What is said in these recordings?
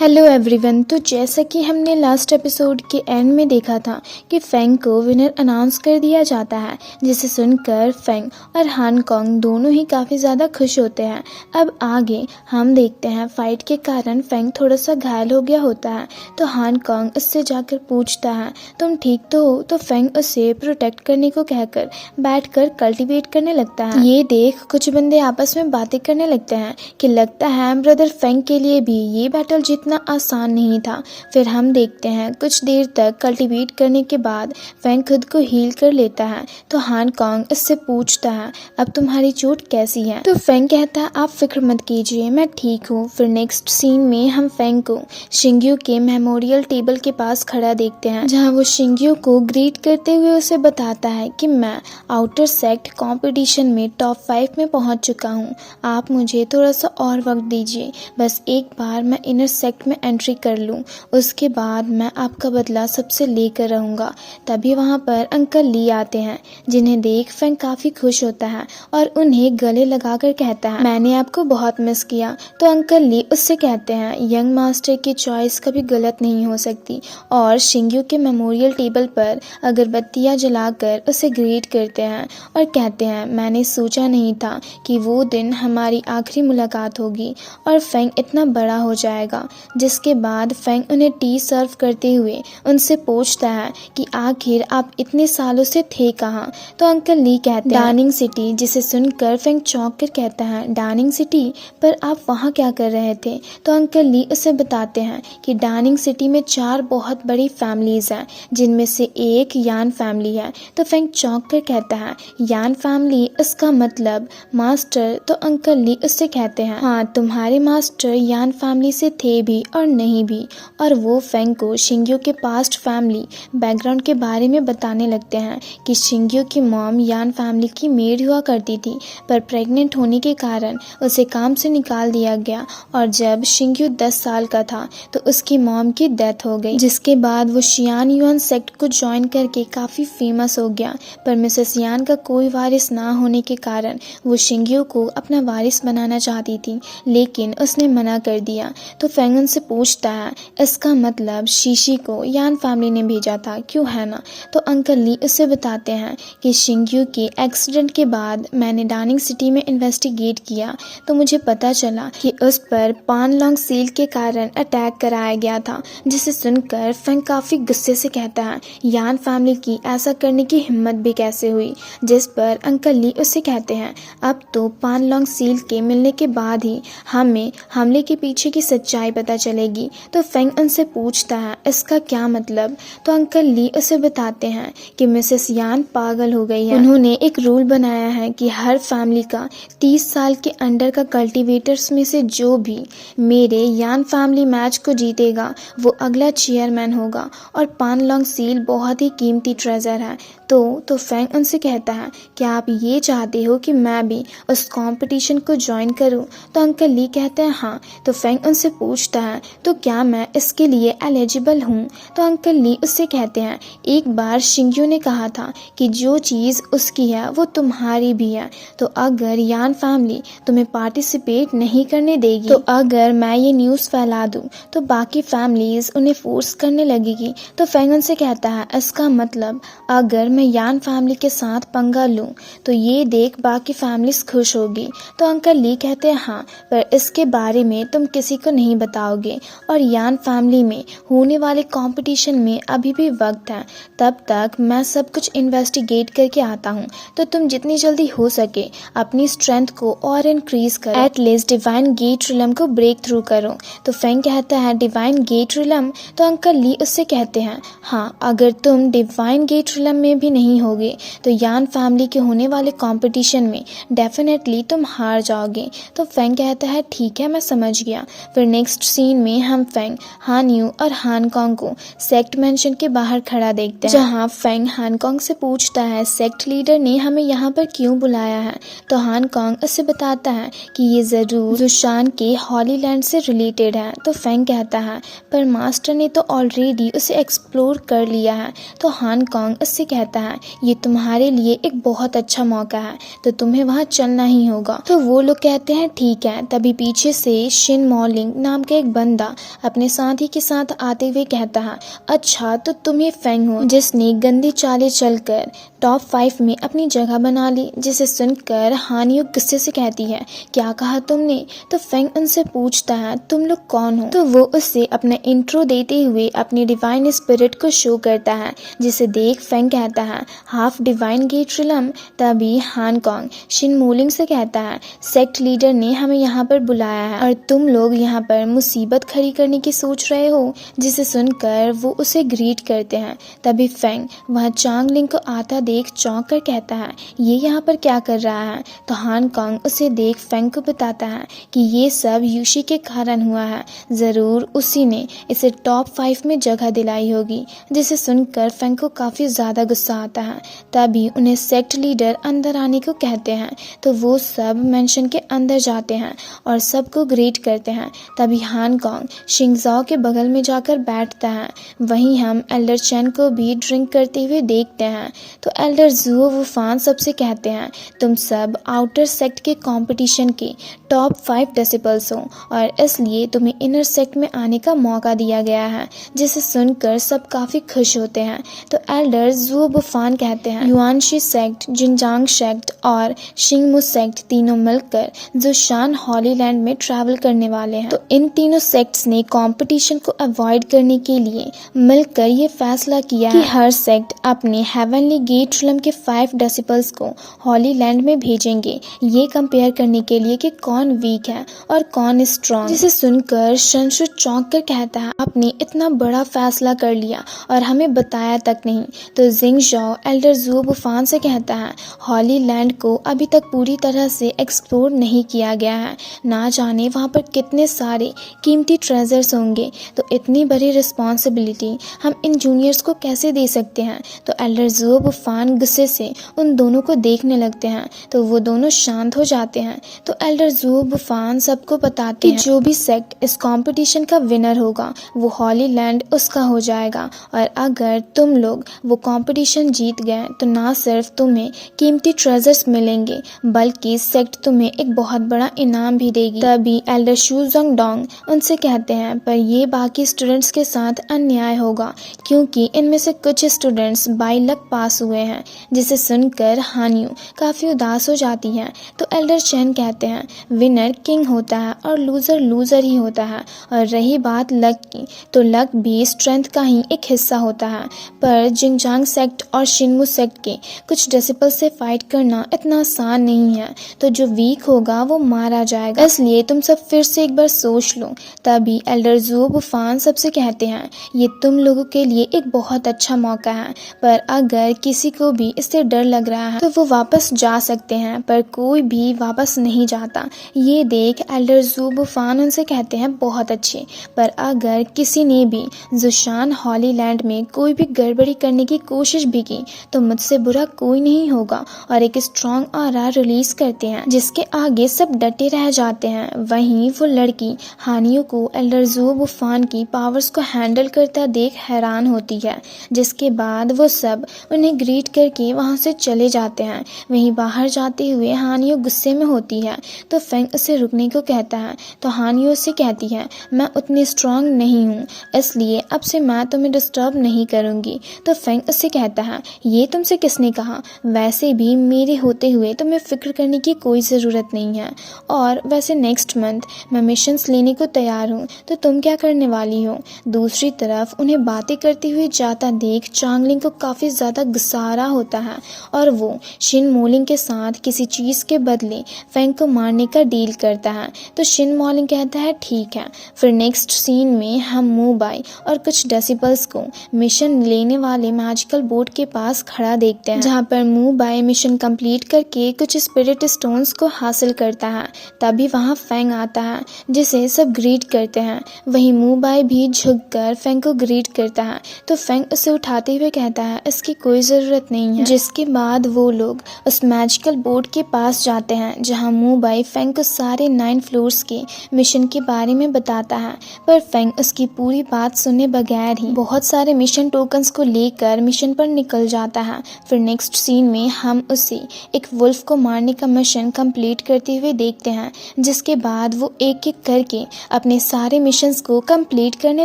Hello everyone. तो जैसा कि हमने लास्ट एपिसोड के एंड में देखा था कि फेंग को विनर अनाउंस कर दिया जाता है, जिसे सुनकर फेंग और हांगकांग दोनों ही काफ़ी ज़्यादा खुश होते हैं। अब आगे हम देखते हैं फाइट के कारण फेंग थोड़ा सा घायल हो गया होता है, तो हांगकांग उससे जाकर पूछता है तुम ठीक तो हो। तो फेंग उसे प्रोटेक्ट करने को कहकर बैठकर कल्टीवेट करने लगता है। ये देख कुछ बंदे आपस में बातें करने लगते हैं कि लगता है ब्रदर फेंग के लिए भी ये बैटल इतना आसान नहीं था। फिर हम देखते हैं कुछ देर तक कल्टीवेट करने के बाद फेंग खुद को हील कर लेता है, तो हांगकांग इससे पूछता है अब तुम्हारी चोट कैसी है। तो फेंग कहता है आप फिक्र मत कीजिए, मैं ठीक हूँ। फिर नेक्स्ट सीन में हम फेंग को शिंग्यू के मेमोरियल टेबल के पास खड़ा देखते हैं, जहाँ वो शिंग्यू को ग्रीट करते हुए उसे बताता है कि मैं आउटर सेक्ट कंपटीशन में टॉप 5 में पहुंच चुका हूँ। आप मुझे थोड़ा सा और वक्त दीजिए, बस एक बार मैं इनर सेक्ट में एंट्री कर लूं, उसके बाद मैं आपका बदला सबसे लेकर रहूंगा। तभी वहां पर अंकल ली आते हैं, जिन्हें देख फेंग काफी खुश होता है और उन्हें गले लगाकर कहता है मैंने आपको बहुत मिस किया। तो अंकल ली उससे कहते हैं यंग मास्टर की चॉइस कभी गलत नहीं हो सकती, और शिंग्यू के मेमोरियल टेबल पर अगरबत्तियां जलाकर उसे ग्रीट करते हैं और कहते हैं मैंने सोचा नहीं था कि वो दिन हमारी आखिरी मुलाकात होगी और फेंग इतना बड़ा हो जाएगा। जिसके बाद फेंग उन्हें टी सर्व करते हुए उनसे पूछता है कि आखिर आप इतने सालों से थे कहाँ। तो अंकल ली कहते हैं डार्निंग सिटी, जिसे सुनकर फेंग चौंक कर कहता है डार्निंग सिटी, पर आप वहाँ क्या कर रहे थे। तो अंकल ली उसे बताते हैं कि डार्निंग सिटी में 4 बहुत बड़ी फैमिलीज हैं, जिनमें से एक यान फैमिली है। तो फेंग चौंक कर कहता है यान फैमिली, इसका मतलब मास्टर। तो अंकल ली उससे कहते हैं हाँ, तुम्हारे मास्टर यान फैमिली से थे भी और नहीं भी। और वो फेंग को शिंग्यू के पास्ट फैमिली बैकग्राउंड के बारे में बताने लगते हैं कि शिंग्यू की मॉम यान फैमिली की मेड हुआ करती थी, पर प्रेग्नेंट होने के कारण उसे काम से निकाल दिया गया, और जब शिंग्यू 10 साल का था तो उसकी मॉम की डेथ हो गई, जिसके बाद वो शियान युआन सेक्ट को ज्वाइन करके काफ़ी फेमस हो गया। पर मिसेस यान का कोई वारिस ना होने के कारण वो शिंग्यू को अपना वारिस बनाना चाहती थी, लेकिन उसने मना कर दिया। तो फेंग उनसे पूछता है इसका मतलब शीशी को यान फैमिली ने भेजा था, क्यों है ना। तो अंकल ली उसे बताते हैं कि शिंग्यू के एक्सीडेंट के बाद मैंने डार्निंग सिटी में इन्वेस्टिगेट किया, तो मुझे पता चला कि उस पर पान लॉन्ग सील के कारण अटैक कराया गया था। जिसे सुनकर फेंग काफ़ी गुस्से से कहता है यान फैमिली की ऐसा करने की हिम्मत भी कैसे हुई। जिस पर अंकल ली उसे कहते हैं अब तो पान लॉन्ग सील के मिलने के बाद ही हमें हमले के पीछे की सच्चाई पता चलेगी। तो फेंग उनसे पूछता है इसका क्या मतलब। तो अंकल ली उसे बताते हैं कि मिसेस यान पागल हो गई है। उन्होंने एक रूल बनाया है कि हर फैमिली का 30 साल के अंडर का कल्टीवेटर्स में से जो भी मेरे यान फैमिली मैच को जीतेगा वो अगला चेयरमैन होगा, और पान लॉन्ग सील बहुत ही कीमती ट्रेजर है। तो फेंग उनसे कहता है क्या आप ये चाहते हो कि मैं भी उस कंपटीशन को ज्वाइन करूं। तो अंकल ली कहते हैं हाँ। तो फेंग उनसे पूछता है तो क्या मैं इसके लिए एलिजिबल हूँ। तो अंकल ली उससे कहते हैं एक बार शिंग्यू ने कहा था कि जो चीज़ उसकी है वो तुम्हारी भी है, तो अगर यान फैमिली तुम्हें पार्टिसिपेट नहीं करने देगी, तो अगर मैं ये न्यूज़ फैला दूँ तो बाकी फैमिलीज उन्हें फोर्स करने लगेगी। तो फेंग उनसे कहता है इसका मतलब अगर मैं यान फैमिली के साथ पंगा लूं तो ये देख बाकी फैमिलीज खुश होगी। तो अंकल ली कहते हैं हाँ, पर इसके बारे में तुम किसी को नहीं बताओगे, और यान फैमिली में होने वाले कंपटीशन में अभी भी वक्त है, तब तक मैं सब कुछ इन्वेस्टिगेट करके आता हूँ। तो तुम जितनी जल्दी हो सके अपनी स्ट्रेंथ को और इंक्रीज करो, एटलीस्ट डिवाइन गेट रिलम को ब्रेक थ्रू करो। तो फेंग कहता है डिवाइन गेट रिलम। तो अंकल ली उससे कहते हैं हाँ, अगर तुम डिवाइन गेट रिलम में भी नहीं होगे तो यान फैमिली के होने वाले कंपटीशन में डेफिनेटली तुम हार जाओगे। तो फेंग कहता है ठीक है, मैं समझ गया। फिर नेक्स्ट सीन में हम फेंग, हान यू और हांगकांग को सेक्ट मेंशन के बाहर खड़ा देखते हैं, जहां फेंग हांगकांग से पूछता है सेक्ट लीडर ने हमें यहाँ पर क्यों बुलाया है। तो हांगकांग उसे बताता है कि ये जरूर जुशान के हॉली लैंड से रिलेटेड है। तो फेंग कहता है पर मास्टर ने तो ऑलरेडी उसे एक्सप्लोर कर लिया है। तो हांगकांग उससे कहता है ये तुम्हारे लिए एक बहुत अच्छा मौका है, तो तुम्हें वहाँ चलना ही होगा। तो वो लोग कहते हैं ठीक है। तभी पीछे से शिन मॉलिंग नाम का एक बंदा अपने साथी के साथ आते हुए कहता है, अच्छा तो तुम ही फेंग हो जिसने गंदी चालें चलकर टॉप 5 में अपनी जगह बना ली। जिसे सुनकर हान यूक गुस्से से कहती है, क्या कहा तुमने? तो फेंग उनसे पूछता है, तुम लोग कौन हो? तो वो उससे अपना इंट्रो देते हुए अपनी डिवाइन स्पिरिट को शो करता है, जिसे देख फेंग कहता है, हाफ डिवाइन गेट रिलम। तभी हान कॉन्ग शिन मोलिंग से कहता है, सेक्ट लीडर ने हमें यहाँ पर बुलाया है और तुम लोग यहाँ पर मुसीबत खड़ी करने की सोच रहे हो। जिसे सुनकर वो उसे ग्रीट करते हैं। तभी फेंग वहाँ चांगलिंग को आता देख चौंक कर कहता है, ये यहाँ पर क्या कर रहा है? तो हान कॉन्ग उसे देख फेंग को बताता है कि ये सब यूशी के कारण हुआ है, ज़रूर उसी ने इसे टॉप 5 में जगह दिलाई होगी। जिसे सुनकर फेंग को काफ़ी ज़्यादा गुस्सा आता है। तभी उन्हें सेक्ट लीडर अंदर आने को कहते हैं, तो वो सब मेंशन के अंदर जाते हैं और सबको ग्रीट करते हैं। तभी हान कॉन्ग शिंगजाओ के बगल में जाकर बैठता है। वहीं हम एल्डर चेन को भी ड्रिंक करते हुए देखते हैं। तो एल्डर जुओ वुफान सबसे कहते हैं, तुम सब आउटर सेक्ट के कंपटीशन के टॉप 5 डेसिबल्स हो और इसलिए तुम्हें इनर सेक्ट में आने का मौका दिया गया है। जिसे सुनकर सब काफ़ी खुश होते हैं। तो एल्डर जुओ वुफान कहते हैं, युआनशी सेक्ट, जिनजांग सेक्ट और शिंगमू सेक्ट तीनों मिलकर जुशान हॉलीलैंड में ट्रैवल करने वाले हैं। तो इन तीनों सेक्ट्स ने कंपटीशन को अवॉइड करने के लिए मिलकर ये फैसला किया कि हर सेक्ट अपने हेवनली गेट रिलम के 5 डेसिबल्स को हॉलीलैंड में भेजेंगे, ये कंपेयर करने के लिए कि कौन वीक है और कौन स्ट्रॉन्ग। जिसे सुनकर शंशु चौंक कर कहता है, आपने इतना बड़ा फैसला कर लिया और हमें बताया तक नहीं। तो जिंग जाओ एल्डर जुओ वुफान से कहता है, हॉलीलैंड को अभी तक पूरी तरह से एक्सप्लोर नहीं किया गया है, ना जाने वहाँ पर कितने सारे कीमती ट्रेजर्स होंगे। तो इतनी बड़ी रिस्पॉन्सिबिलिटी हम इन जूनियर्स को कैसे दे सकते हैं? तो एल्डर जुओ वुफान गुस्से से उन दोनों को देखने लगते हैं। तो वो दोनों शांत हो जाते हैं। तो एल्डर जुओ वुफान सबको बताते हैं कि जो भी सेक्ट इस कंपटीशन का विनर होगा वो हॉलीलैंड उसका हो जाएगा, और अगर तुम लोग वो कंपटीशन जीत गए तो ना सिर्फ तुम्हें कीमती ट्रेजर्स मिलेंगे बल्कि सेक्ट तुम्हें एक बहुत बड़ा इनाम भी देगी। तभी एल्डर शू जोंग डोंग उनसे कहते हैं, पर ये बाकी स्टूडेंट्स के साथ अन्याय होगा क्योंकि इनमें से कुछ स्टूडेंट्स बाई लक पास हुए हैं। जिसे सुनकर हानियो काफ़ी उदास हो जाती है। तो एल्डर चेन कहते हैं, विनर किंग होता है और लूज़र लूज़र ही होता है, और रही बात लक की तो लक भी स्ट्रेंथ का ही एक हिस्सा होता है। पर जिंगजांग सेक्ट और शिनमू सेक्ट के कुछ डिसिपल से फाइट करना इतना आसान नहीं है, तो जो वीक होगा वो मारा जाएगा, इसलिए तुम सब फिर से एक बार सोच लो। तभी एल्डर जुओ वुफान सबसे कहते हैं, ये तुम लोगों के लिए एक बहुत अच्छा मौका है, पर अगर किसी को भी इससे डर लग रहा है तो वो वापस जा सकते हैं, पर कोई भी वापस नहीं जाता। ये देख एल्डर जुओ वुफान उनसे कहते हैं, बहुत अच्छे, पर अगर किसी ने भी जुशान हॉलीलैंड में कोई भी गड़बड़ी करने की कोशिश भी की तो मुझसे बुरा कोई नहीं होगा, और एक स्ट्रॉन्ग ऑरा रिलीज करते हैं जिसके आगे सब डटे रह जाते हैं। वहीं वो लड़की हानियो को एल्डर जुओ वुफान की पावर्स को हैंडल करता देख हैरान होती है, जिसके बाद वो सब उन्हें ग्रीट करके वहां से चले जाते हैं। वहीं बाहर जाते हुए हानियो गुस्से में होती है, तो फेंग उसे रुकने को कहता है। तो हानियो से कहती है, मैं उतनी स्ट्रॉन्ग नहीं हूँ, इसलिए अब से मैं तुम्हें डिस्टर्ब नहीं करूँगी। तो फेंग उससे कहता है, ये तुमसे किसने कहा? वैसे भी मेरे होते हुए तुम्हें फिक्र करने की कोई ज़रूरत नहीं है, और वैसे नेक्स्ट मंथ मैं मिशंस लेने को तैयार हूँ, तो तुम क्या करने वाली हो? दूसरी तरफ उन्हें बातें करते हुए जाता देख चांगलिंग को काफ़ी ज़्यादा गुस्सा होता है, और वो शिन मोलिंग के साथ किसी चीज़ के बदले फेंग को मारने का डील करता है। तो शिन मोलिंग कहता है, ठीक है। फिर नेक्स्ट सीन में हम मूबाई और कुछ डेसिबल्स को मिशन लेने वाले मैजिकल बोट के पास खड़ा देखते हैं, जहाँ पर मूबाई मिशन कंप्लीट करके कुछ स्पिरिट स्टोन्स को हासिल करता है। तभी वहाँ फेंग आता है, जिसे सब ग्रीट करते हैं। वहीं मूबाई भी झुककर फेंग को ग्रीट करता है। तो फेंग उसे उठाते हुए कहता है, इसकी कोई ज़रूरत नहीं है। जिसके बाद वो लोग उस मैजिकल बोट के पास जाते हैं, जहाँ मूबाई फेंग को सारे 9 फ्लोर्स के मिशन के बारे में बताता है, पर फेंग उसकी पूरी बात सुने बगैर ही बहुत सारे मिशन टोकन्स को लेकर मिशन पर निकल जाता है। फिर नेक्स्ट सीन में हम उसे एक वुल्फ को मारने का मिशन कंप्लीट करते हुए देखते हैं, जिसके बाद वो एक एक करके अपने सारे मिशंस को कंप्लीट करने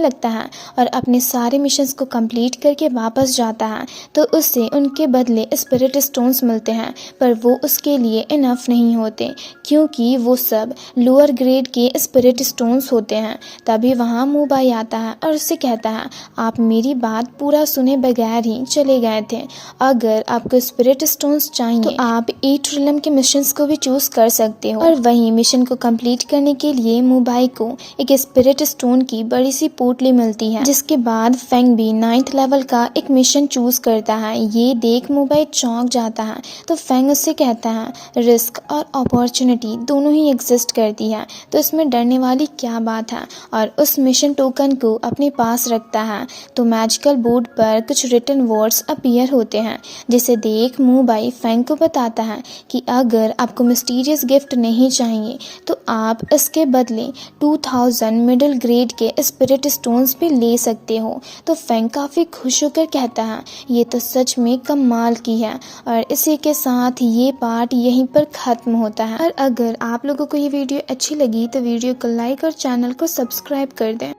लगता है और अपने सारे मिशंस को कंप्लीट करके वापस जाता है तो उससे उनके बदले स्पिरिट स्टोन्स मिलते हैं, पर वो उसके लिए इनफ नहीं होते क्योंकि वो सब लोअर ग्रेड के स्पिरिट स्टोन्स होते हैं। तभी वहाँ मूबाई आता है और उससे कहता है, आप मेरी बात पूरा सुने बगैर ही चले गए थे। अगर आपको स्पिरिट स्टोन्स चाहिए तो आप 8 रिलम के मिशंस को भी चूज कर सकते हो। और वहीं मिशन को कंप्लीट करने के लिए मूबाई को एक स्पिरिट स्टोन की बड़ी सी पोटली मिलती है, जिसके बाद फेंग भी 9th लेवल का एक मिशन चूज करता है। ये देख मूबाई चौंक जाता है तो फेंग उससे कहता है, रिस्क और अपॉर्चुनिटी दोनों ही एग्जिस्ट करती है तो इसमें डरने वाली क्या बात है। और उस मिशन टोकन को अपने पास रखता है तो मैजिकल बोर्ड पर कुछ रिटन वर्ड्स अपीयर होते हैं, जिसे देख मूबाई फेंग को बताता है कि अगर आपको मिस्टीरियस गिफ्ट नहीं चाहिए तो आप इसके बदले 2000 मिडिल ग्रेड के स्पिरिट स्टोन्स भी ले सकते हो। तो फेंग काफ़ी खुश होकर कहता है, ये तो सच में कमाल की है। और इसी के साथ ये पार्ट यहीं पर ख़त्म होता है। और अगर आप लोगों को ये वीडियो अच्छी लगी तो वीडियो को लाइक और चैनल को सब्सक्राइब कर दें।